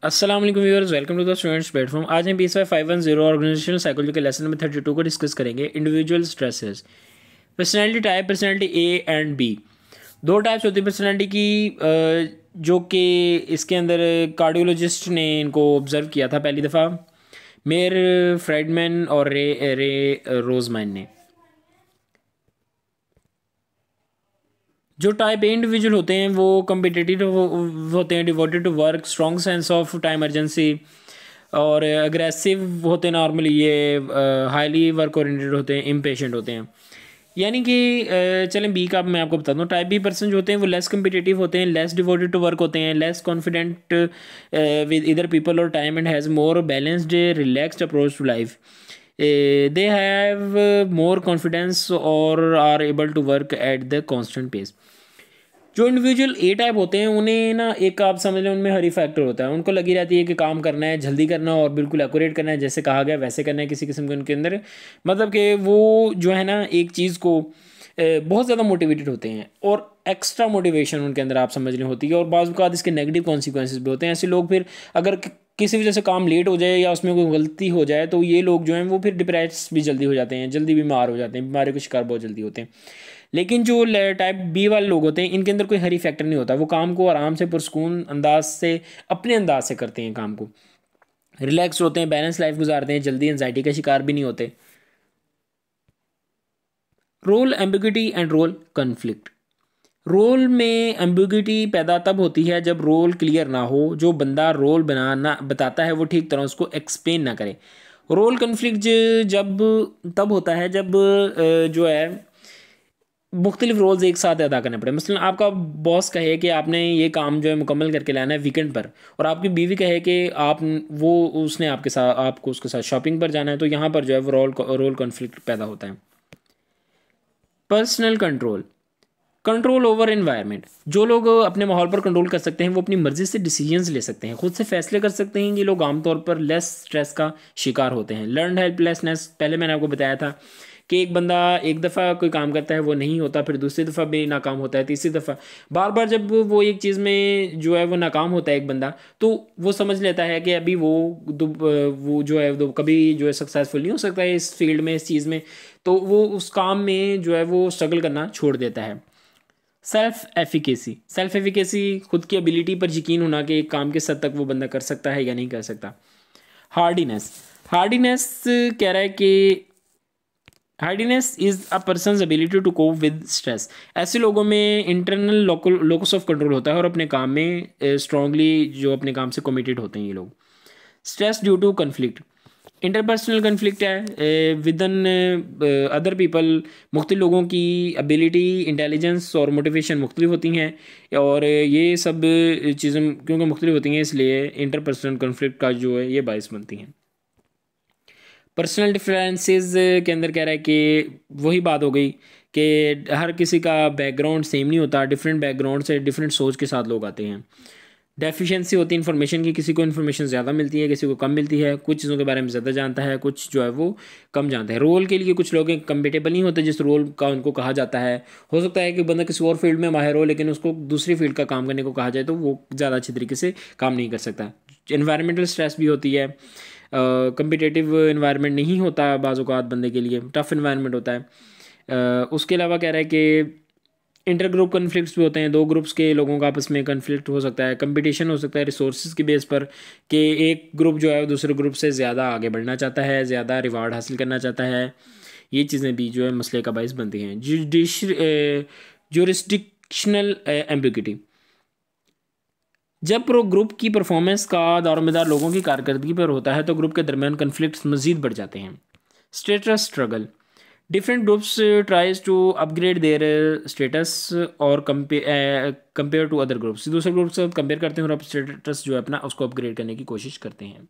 अस्सलाम वालेकुम viewers, welcome to the students platform. आज हम PSY 510 ऑर्गेनाइजेशनल साइकोलॉजी के लेसन नंबर 32 को डिस्कस करेंगे। Individual stresses, personality type, personality A and B. दो टाइप्स होती है पर्सनैलिटी की, जो कि इसके अंदर कार्डियोलॉजिस्ट ने इनको ऑब्जर्व किया था पहली दफ़ा, मेयर फ्रेडमैन और रे रोजमैन ने। जो टाइप ए इंडिविजुअल होते हैं वो कम्पिटिटिव होते हैं, devoted to work, strong sense of time urgency, और अग्रेसिव होते हैं नॉर्मली। ये हाईली वर्क ओरिएंटेड होते हैं, इम्पेशेंट होते हैं। यानी कि चलें बी का मैं आपको बता दूँ। टाइप बी पर्सन जो होते हैं वो लेस कम्पिटिटिव होते हैं, लेस डिवोटेड टू वर्क होते हैं, लेस कॉन्फिडेंट विद इधर पीपल और time, and has more balanced relaxed approach to life. They have more confidence और are able to work at the constant pace. जो individual A type होते हैं उन्हें ना, एक आप समझ लें उनमें हरी फैक्टर होता है। उनको लगी रहती है कि काम करना है, जल्दी करना और बिल्कुल एक्यूरेट करना है, जैसे कहा गया वैसे करना है। किसी किस्म के उनके अंदर मतलब कि वो जो है ना एक चीज़ को बहुत ज़्यादा मोटिवेटेड होते हैं, और एक्स्ट्रा मोटिवेशन उनके अंदर आप समझ लें होती है। और बाज़ औक़ात इसके नेगेटिव कॉन्सिक्वेंसेस भी होते हैं। ऐसे लोग फिर अगर किसी वजह से काम लेट हो जाए या उसमें कोई गलती हो जाए तो ये लोग जो हैं वो फिर डिप्रेस भी जल्दी हो जाते हैं, जल्दी बीमार हो जाते हैं, बीमारी के शिकार बहुत जल्दी होते हैं। लेकिन जो टाइप बी वाले लोग होते हैं इनके अंदर कोई हरी फैक्टर नहीं होता। वो काम को आराम से पुरसकून अंदाज से, अपने अंदाज से करते हैं काम को, रिलैक्स होते हैं, बैलेंस लाइफ गुजारते हैं, जल्दी एंजाइटी का शिकार भी नहीं होते। Role ambiguity and role conflict. Role में एम्बिग्यूटी पैदा तब होती है जब रोल क्लियर ना हो, जो बंदा रोल बनाना बताता है वो ठीक तरह उसको एक्सप्लेन ना करे। रोल कन्फ्लिक्ट जब तब होता है जब जो है मुख्तलिफ रोल्स एक साथ अदा करने पड़े। मसलन आपका बॉस कहे कि आपने ये काम जो है मुकम्मल करके लाना है वीकेंड पर, और आपकी बीवी कहे कि आप वो उसने आपके साथ आपको उसके साथ शॉपिंग पर जाना है, तो यहाँ पर जो है वो रोल कॉन्फ्लिक्ट पैदा होता है। Personal control, control over environment. जो लोग अपने माहौल पर कंट्रोल कर सकते हैं वो अपनी मर्जी से डिसीजंस ले सकते हैं, खुद से फैसले कर सकते हैं। ये लोग आमतौर पर लेस स्ट्रेस का शिकार होते हैं। लर्न हेल्पलेसनेस, पहले मैंने आपको बताया था कि एक बंदा एक दफ़ा कोई काम करता है वो नहीं होता, फिर दूसरी दफ़ा भी नाकाम होता है, तीसरी दफ़ा बार बार जब वो एक चीज़ में जो है वो नाकाम होता है एक बंदा, तो वो समझ लेता है कि अभी वो जो है कभी जो है सक्सेसफुल नहीं हो सकता है इस फील्ड में, इस चीज़ में। तो वो उस काम में जो है वो स्ट्रगल करना छोड़ देता है। सेल्फ एफिकेसी, सेल्फ एफिकेसी खुद की एबिलिटी पर यकीन होना कि एक काम किस हद तक वो बंदा कर सकता है या नहीं कर सकता। हार्डीनेस, हार्डीनेस कह रहा है कि hardiness is a person's ability to cope with stress. ऐसे लोगों में इंटरनल लोकस ऑफ कंट्रोल होता है और अपने काम में स्ट्रांगली जो अपने काम से कमिटेड होते हैं ये लोग। Stress due to conflict, interpersonal conflict है विद इन अदर पीपल। मुख्तलिफ लोगों की एबिलिटी, इंटेलिजेंस और मोटिवेशन मुख्तलिफ होती हैं, और ये सब चीज़ें क्योंकि मुख्तलिफ होती हैं इसलिए इंटरपर्सनल कन्फ्लिक्ट का जो है ये बायस बनती हैं। पर्सनल डिफरेंसेस के अंदर कह रहा है कि वही बात हो गई कि हर किसी का बैकग्राउंड सेम नहीं होता, डिफरेंट बैकग्राउंड से डिफरेंट सोच के साथ लोग आते हैं। डेफिशिएंसी होती है इन्फॉर्मेशन की, किसी को इन्फॉर्मेशन ज़्यादा मिलती है, किसी को कम मिलती है, कुछ चीज़ों के बारे में ज़्यादा जानता है, कुछ जो है वो कम जानता है। रोल के लिए कुछ लोग कंपेटेबल नहीं होते जिस रोल का उनको कहा जाता है। हो सकता है कि बंदा किसी और फील्ड में माहिर हो लेकिन उसको दूसरी फील्ड का काम करने को कहा जाए तो वो ज़्यादा अच्छी तरीके से काम नहीं कर सकता। एनवायरमेंटल स्ट्रेस भी होती है, कम्पिटेटिव इन्वायरमेंट नहीं होता बाज़ औक़ात बंदे के लिए, टफ़ इन्वायरमेंट होता है। उसके अलावा कह रहा है कि इंटर ग्रुप कन्फ्लिक्ट्स भी होते हैं, दो ग्रुप्स के लोगों का आपस में कन्फ्लिक्ट हो सकता है। कंपटीशन हो सकता है रिसोर्सेज की बेस पर, कि एक ग्रुप जो है वो दूसरे ग्रुप से ज़्यादा आगे बढ़ना चाहता है, ज़्यादा रिवार्ड हासिल करना चाहता है। ये चीज़ें भी जो है मसले का बायस बनती हैं। जुरिस्डिक्शनल एम्बिग्यूटी, जब ग्रुप की परफॉर्मेंस का दारोमदार लोगों की कारकर्दगी पर होता है तो ग्रुप के दरमियान कन्फ्लिक्ट्स मज़ीद बढ़ जाते हैं। Status struggle, different groups tries to upgrade their status और कंपेयर टू अदर ग्रुप्स, दूसरे ग्रुप से कंपेयर करते हैं और अब स्टेटस जो है अपना उसको अपग्रेड करने की कोशिश करते हैं।